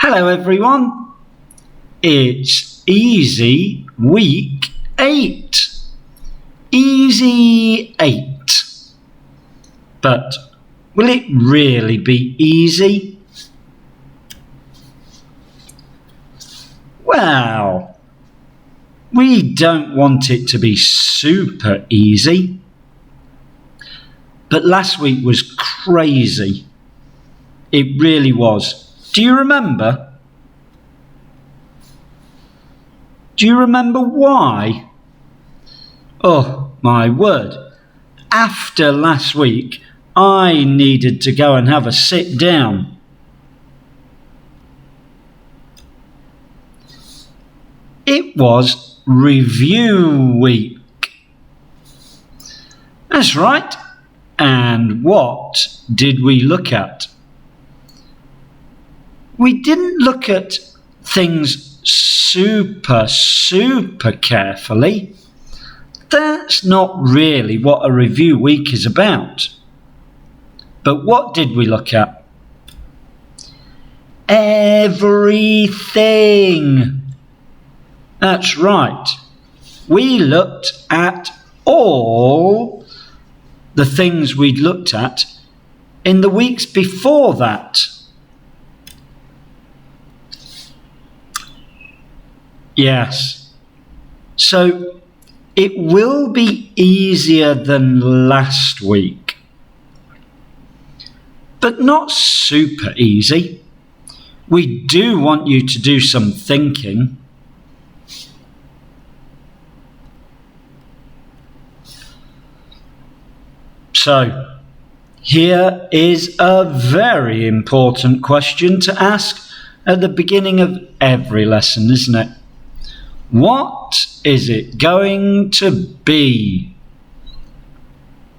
Hello everyone, it's Easy Week 8. Easy 8. But will it really be easy? Well, we don't want it to be super easy. But last week was crazy. It really was. Do you remember? Do you remember why? Oh, my word. After last week, I needed to go and have a sit down. It was review week. That's right. And what did we look at? We didn't look at things super carefully. That's not really what a review week is about. But what did we look at? Everything. That's right. We looked at all the things we'd looked at in the weeks before that. Yes. So it will be easier than last week, but not super easy. We do want you to do some thinking. So, here is a very important question to ask at the beginning of every lesson, isn't it? What is it going to be?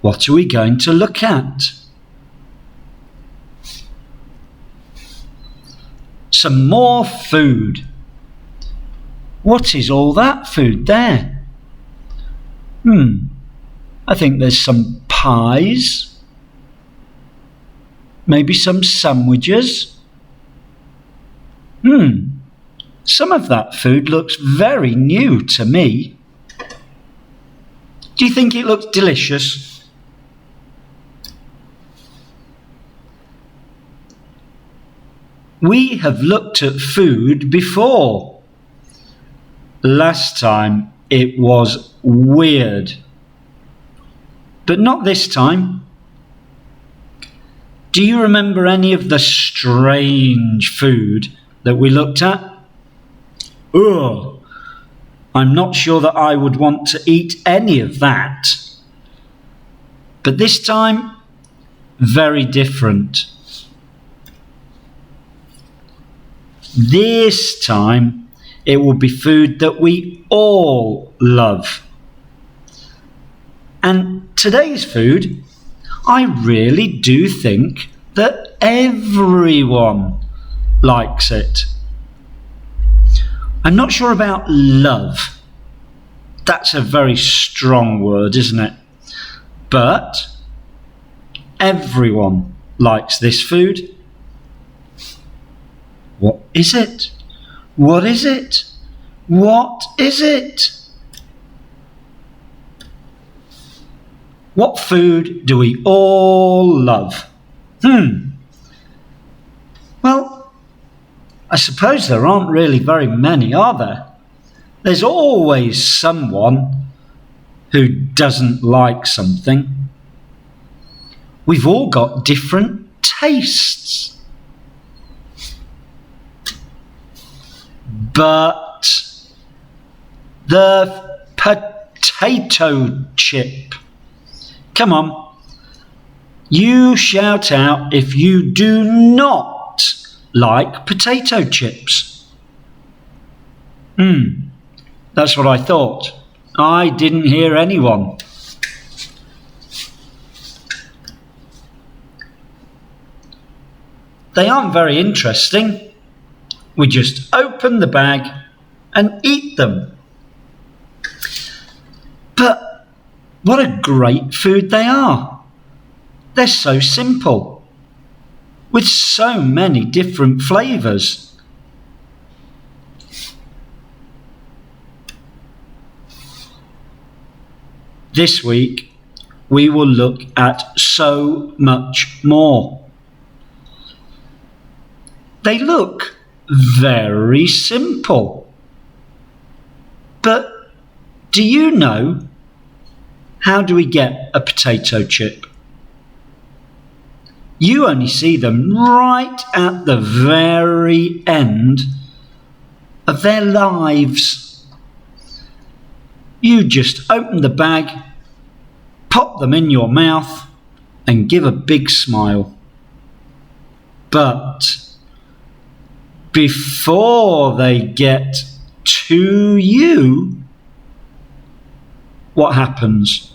What are we going to look at? Some more food. What is all that food there? I think there's some pies. Maybe some sandwiches. Some of that food looks very new to me. Do you think it looks delicious? We have looked at food before. Last time it was weird. But not this time. Do you remember any of the strange food that we looked at? Ugh, I'm not sure that I would want to eat any of that. But this time, very different. This time, it will be food that we all love. And today's food, I really do think that everyone likes it. I'm not sure about love. That's a very strong word, isn't it? But everyone likes this food. What is it? What is it? What is it? What food do we all love? Well, I suppose there aren't really very many, are there? There's always someone who doesn't like something. We've all got different tastes. But the potato chip. Come on, you shout out if you do not like potato chips. That's what I thought. I didn't hear anyone. They aren't very interesting. We just open the bag and eat them. But what a great food they are. They're so simple, with so many different flavours. This week we will look at so much more. They look very simple. But do you know, how do we get a potato chip? You only see them right at the very end of their lives. You just open the bag, pop them in your mouth, and give a big smile. But before they get to you, what happens?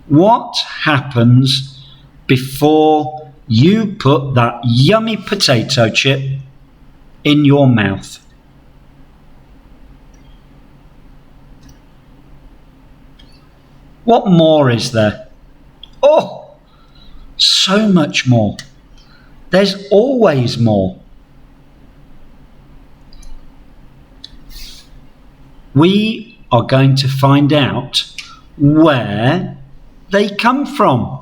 What happens before you put that yummy potato chip in your mouth? What more is there? Oh, so much more. There's always more. We are going to find out where they come from.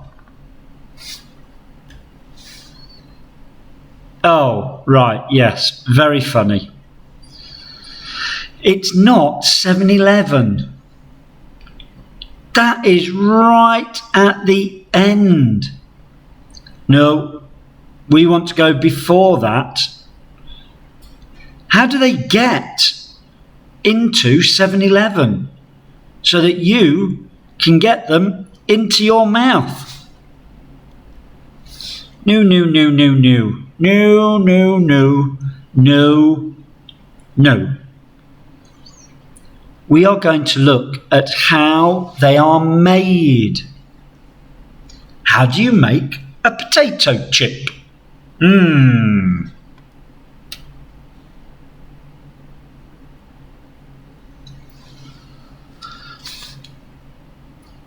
Oh, right, yes, very funny. It's not 7-Eleven. That is right at the end. No, we want to go before that. How do they get into 7-Eleven so that you can get them into your mouth? No. We are going to look at how they are made. How do you make a potato chip?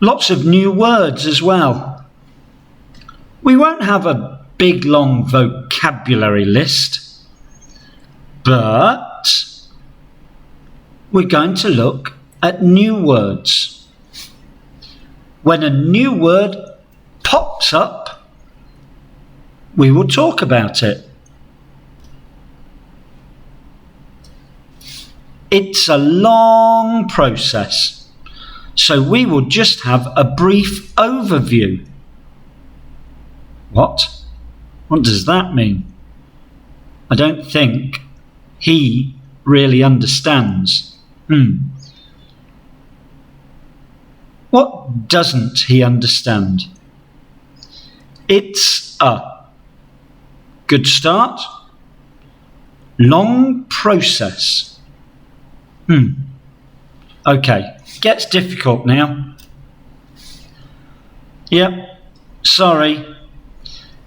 Lots of new words as well. We won't have a big long vocabulary list, but we're going to look at new words. When a new word pops up, we will talk about it. It's a long process, so we will just have a brief overview. What? What does that mean? I don't think he really understands. What doesn't he understand? It's a good start. Long process. Okay, gets difficult now. Yep, sorry.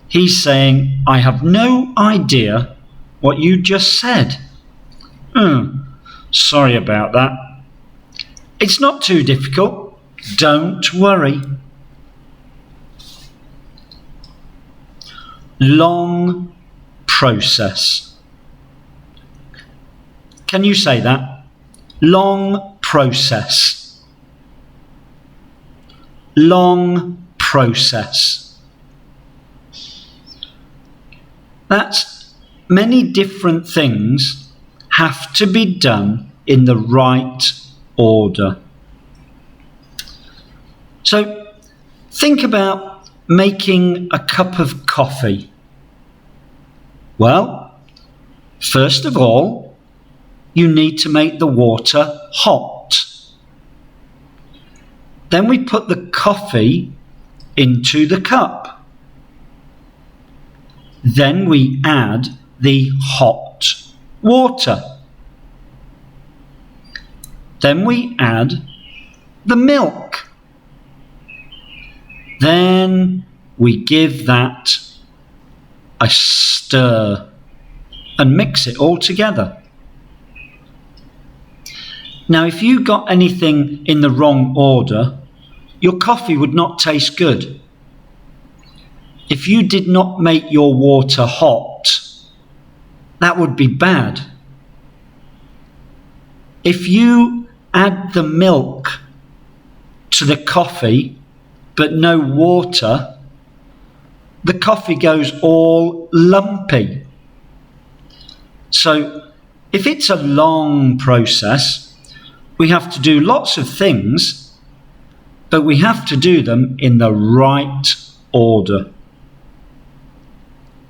He's saying, I have no idea what you just said. Sorry about that. It's not too difficult. Don't worry. Long process. Can you say that? Long process. Long process. That's many different things have to be done in the right order. So think about making a cup of coffee. Well, first of all, you need to make the water hot. Then we put the coffee into the cup. Then we add the hot water. Then we add the milk. Then we give that a stir and mix it all together. Now, if you got anything in the wrong order, your coffee would not taste good. If you did not make your water hot, that would be bad. If you add the milk to the coffee but no water, the coffee goes all lumpy. So if it's a long process, we have to do lots of things, but we have to do them in the right order.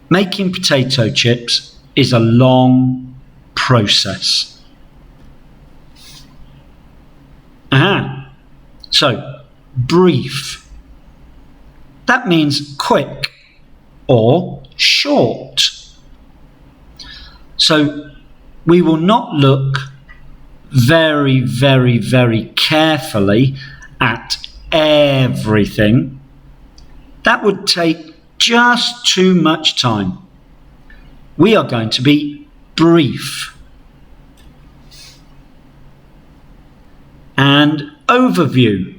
Making potato chips is a long process. So, brief. That means quick or short. So, we will not look very, very, very carefully at everything. That would take just too much time. We are going to be brief. And overview.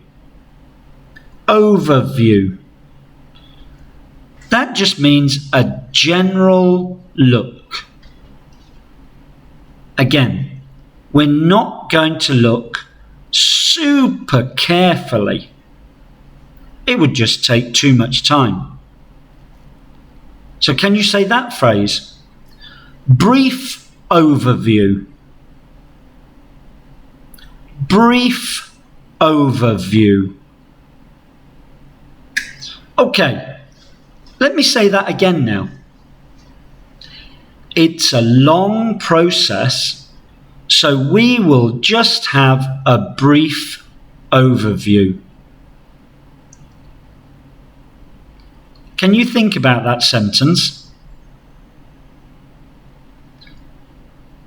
Overview. That just means a general look. Again, we're not going to look super carefully. It would just take too much time. So can you say that phrase? Brief overview. Brief overview. Okay, let me say that again now. It's a long process, so we will just have a brief overview. Can you think about that sentence?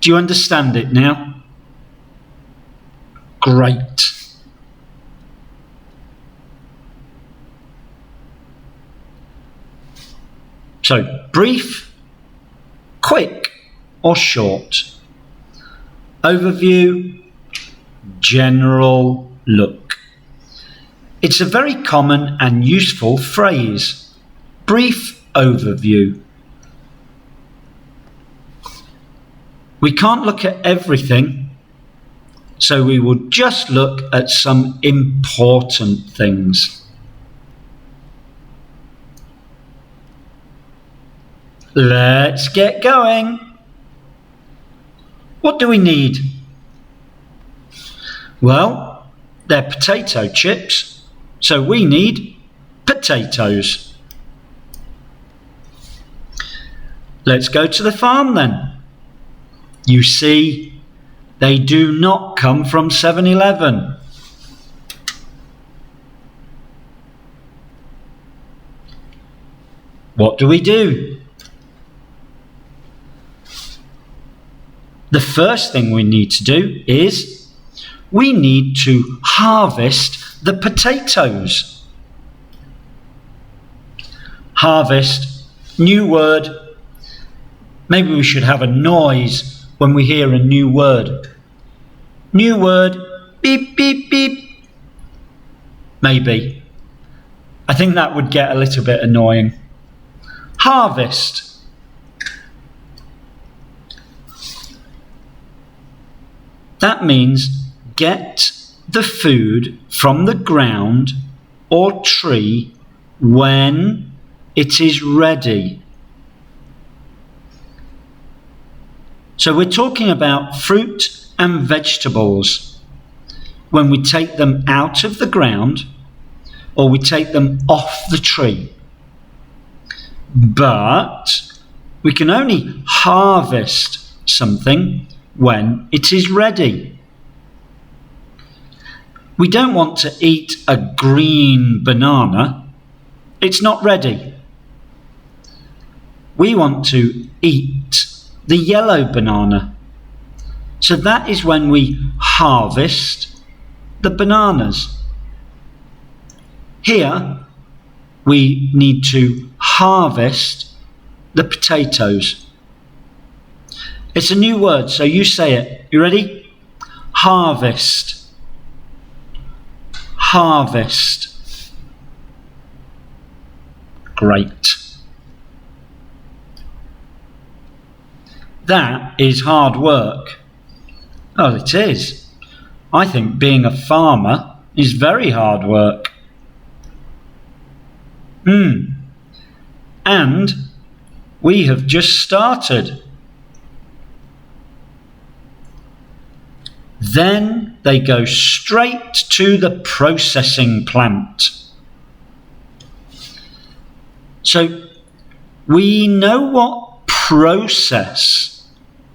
Do you understand it now? Great. So, brief, quick or short. Overview, general look. It's a very common and useful phrase. Brief overview. We can't look at everything, so we will just look at some important things. Let's get going. What do we need? Well, they're potato chips, so we need potatoes. Let's go to the farm then. You see, they do not come from 7-Eleven. What do we do? The first thing we need to do is we need to harvest the potatoes. Harvest, new word. Maybe we should have a noise when we hear a new word. New word, beep, beep, beep. Maybe. I think that would get a little bit annoying. Harvest. That means get the food from the ground or tree when it is ready. So we're talking about fruit and vegetables when we take them out of the ground or we take them off the tree. But we can only harvest something when it is ready. We don't want to eat a green banana. It's not ready. We want to eat the yellow banana. So that is when we harvest the bananas. Here we need to harvest the potatoes. It's a new word, so you say it. You ready? Harvest. Harvest. Great. That is hard work. Well, it is. I think being a farmer is very hard work. And we have just started. Then they go straight to the processing plant. So we know what process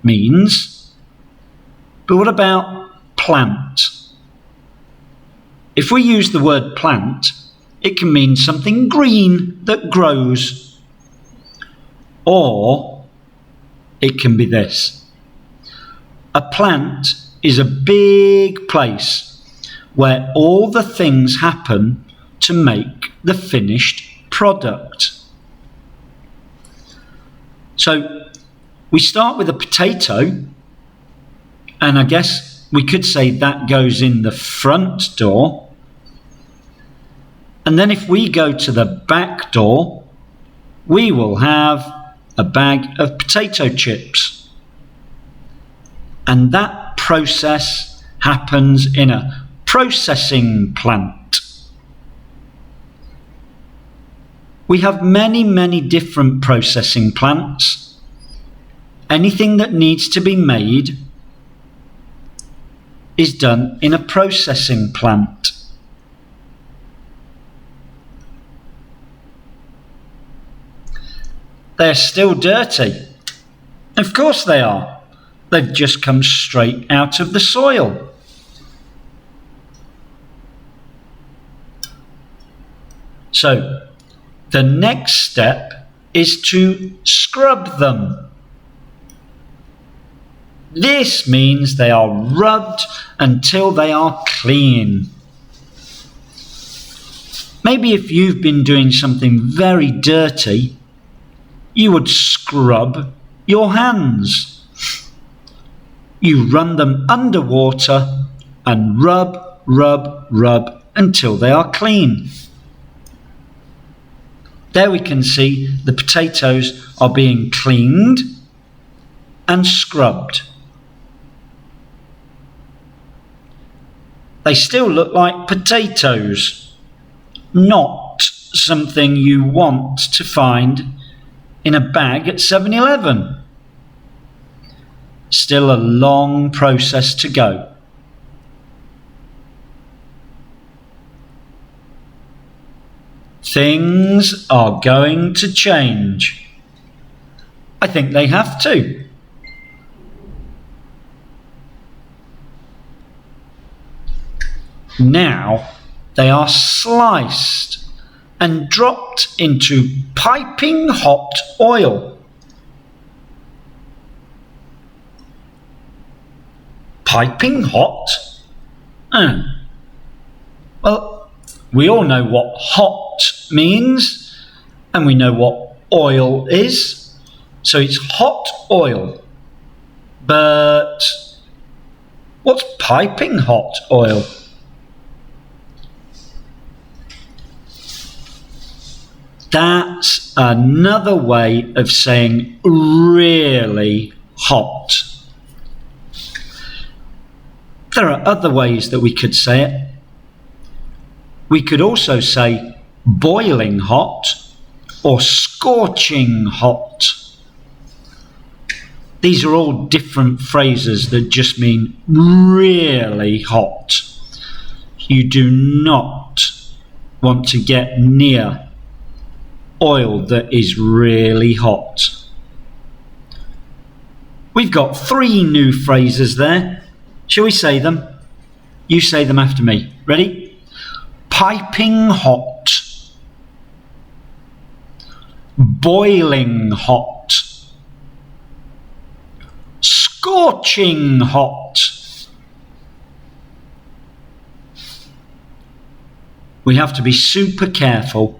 means, but what about plant? If we use the word plant, it can mean something green that grows. Or it can be this. A plant is a big place where all the things happen to make the finished product. So we start with a potato, and I guess we could say that goes in the front door. And then if we go to the back door, we will have a bag of potato chips. And that process happens in a processing plant. We have many different processing plants. Anything that needs to be made is done in a processing plant. They're still dirty. Of course they are. They've just come straight out of the soil. So, the next step is to scrub them. This means they are rubbed until they are clean. Maybe if you've been doing something very dirty, you would scrub your hands. You run them under water and rub until they are clean. There we can see the potatoes are being cleaned and scrubbed. They still look like potatoes, not something you want to find in a bag at 7-Eleven. Still a long process to go. Things are going to change. I think they have to. Now they are sliced and dropped into piping hot oil. Piping hot? Well, we all know what hot means, and we know what oil is. So it's hot oil. But what's piping hot oil? That's another way of saying really hot. There are other ways that we could say it. We could also say boiling hot or scorching hot. These are all different phrases that just mean really hot. You do not want to get near oil that is really hot. We've got 3 new phrases there. Shall we say them? You say them after me. Ready? Piping hot. Boiling hot. Scorching hot. We have to be super careful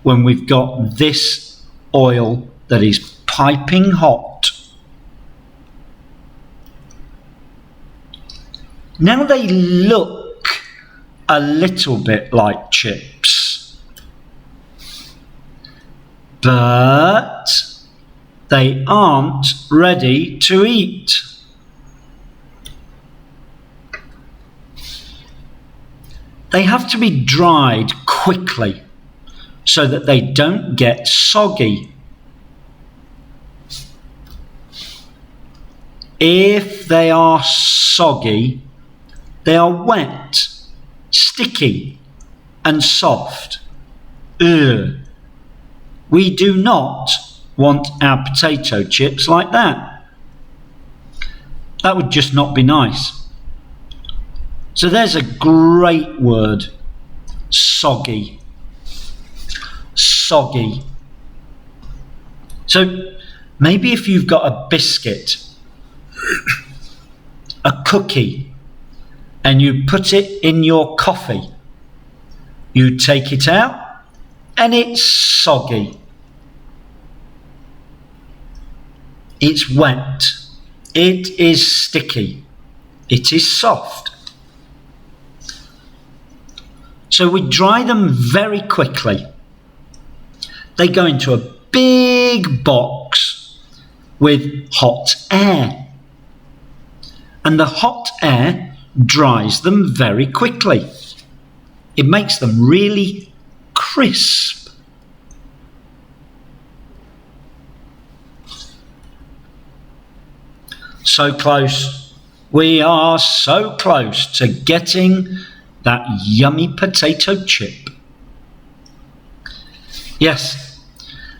when we've got this oil that is piping hot. Now they look a little bit like chips, but they aren't ready to eat. They have to be dried quickly so that they don't get soggy. If they are soggy, they are wet, sticky, and soft. Ugh. We do not want our potato chips like that. That would just not be nice. So there's a great word, soggy. Soggy. So maybe if you've got a biscuit, a cookie, and you put it in your coffee, you take it out and it's soggy. It's wet. It is sticky. It is soft. So we dry them very quickly. They go into a big box with hot air. And the hot air dries them very quickly. It makes them really crisp. So close. We are so close to getting that yummy potato chip. Yes,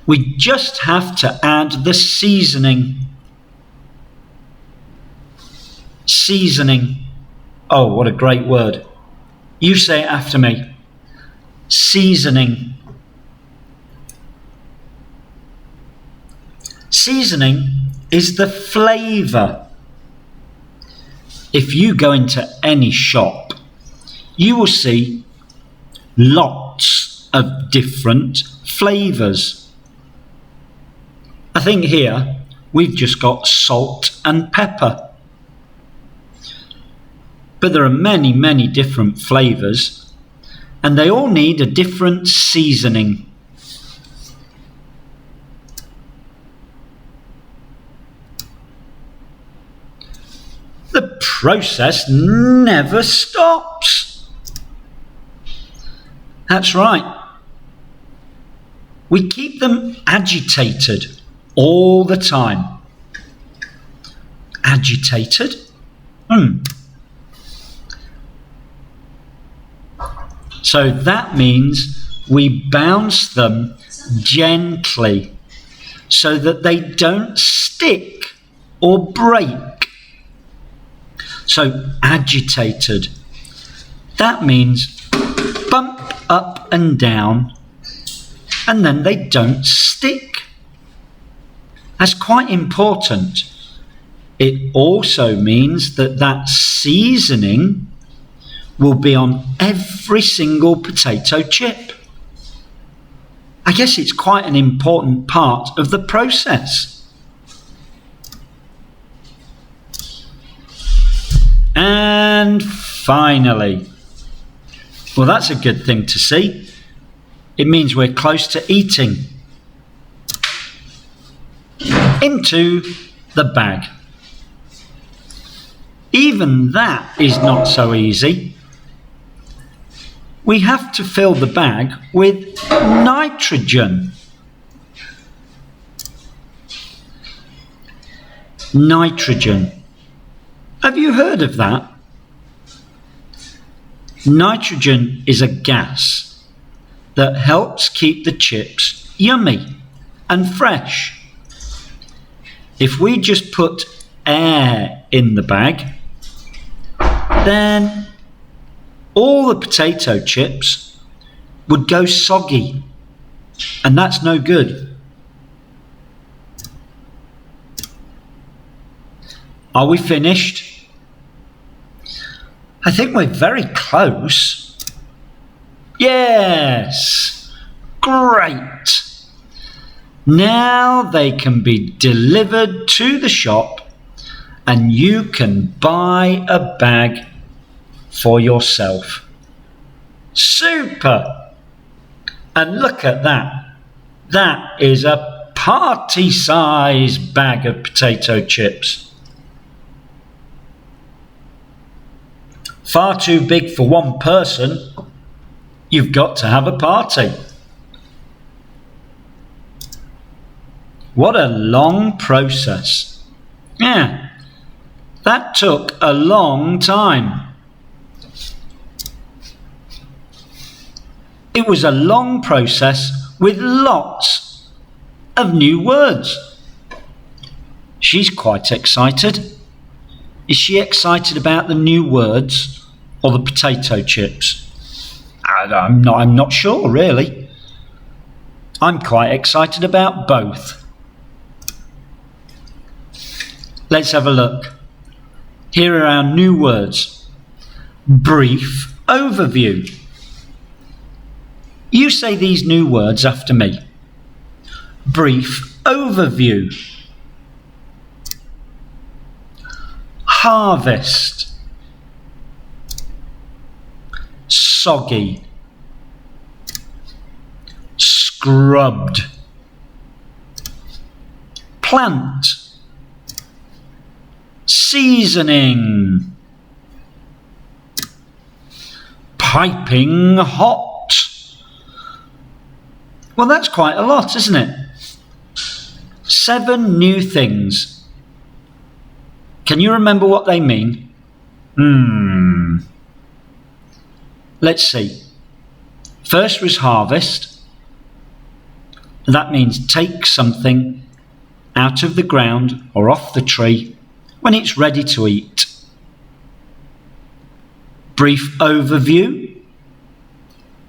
we just have to add the seasoning. Seasoning. Oh, what a great word. You say it after me. Seasoning. Seasoning is the flavour. If you go into any shop, you will see lots of different flavours. I think here we've just got salt and pepper. But there are many, many different flavours, and they all need a different seasoning. The process never stops. That's right. We keep them agitated all the time. Agitated? So that means we bounce them gently so that they don't stick or break. So agitated. That means bump up and down, and then they don't stick. That's quite important. It also means that seasoning will be on every single potato chip. I guess it's quite an important part of the process. And finally, well, that's a good thing to see. It means we're close to eating. Into the bag. Even that is not so easy. We have to fill the bag with nitrogen. Nitrogen. Have you heard of that? Nitrogen is a gas that helps keep the chips yummy and fresh. If we just put air in the bag, then all the potato chips would go soggy, and that's no good. Are we finished? I think we're very close. Yes, great. Now they can be delivered to the shop and you can buy a bag for yourself. Super! And look at that. That is a party-sized bag of potato chips. far too big for one person. You've got to have a party. What a long process. Yeah, that took a long time. It was a long process with lots of new words. She's quite excited. Is she excited about the new words or the potato chips? I'm not sure, really. I'm quite excited about both. Let's have a look. Here are our new words. Brief overview. You say these new words after me. Brief overview. Harvest. Soggy. Scrubbed. Plant. Seasoning. Piping hot. Well, that's quite a lot, isn't it? 7 new things. Can you remember what they mean? Let's see. First was harvest. That means take something out of the ground or off the tree when it's ready to eat. Brief overview.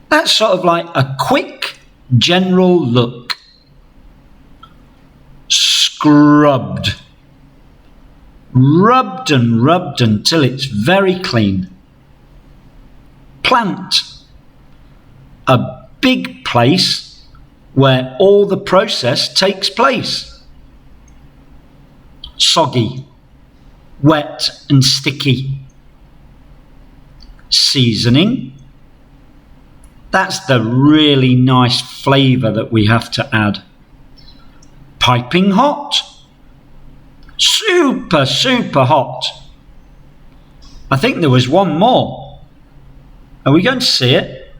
That's sort of like a quick general look. Scrubbed. Rubbed and rubbed until it's very clean. Plant. A big place where all the process takes place. Soggy. Wet and sticky. Seasoning. That's the really nice flavour that we have to add. Piping hot. Super, super hot. I think there was one more. Are we going to see it?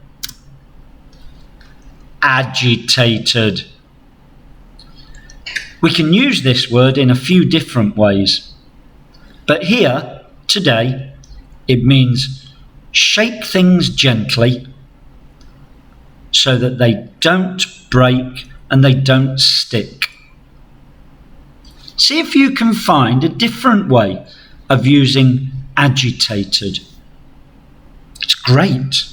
Agitated. We can use this word in a few different ways. But here, today, it means shake things gently so that they don't break and they don't stick. See if you can find a different way of using agitated. It's great.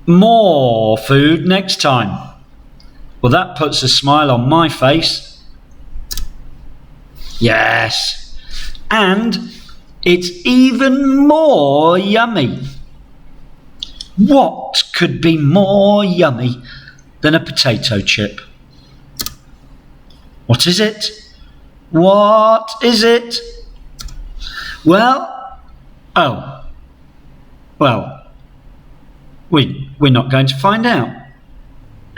More food next time. Well, that puts a smile on my face. Yes. And it's even more yummy. What could be more yummy than a potato chip? What is it? What is it? Well, we're not going to find out.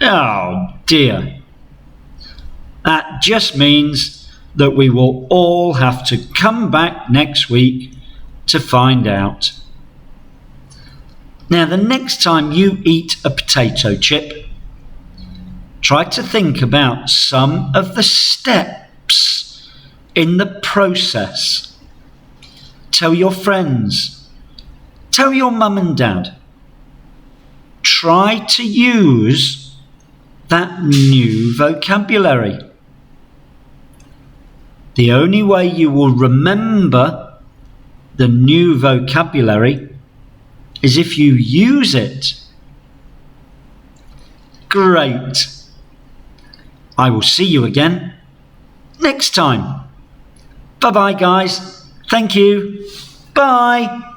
Oh dear. That just means that we will all have to come back next week to find out. Now, the next time you eat a potato chip, try to think about some of the steps in the process. Tell your friends. Tell your mum and dad. Try to use that new vocabulary. The only way you will remember the new vocabulary is if you use it. Great. I will see you again next time. Bye-bye, guys. Thank you. Bye.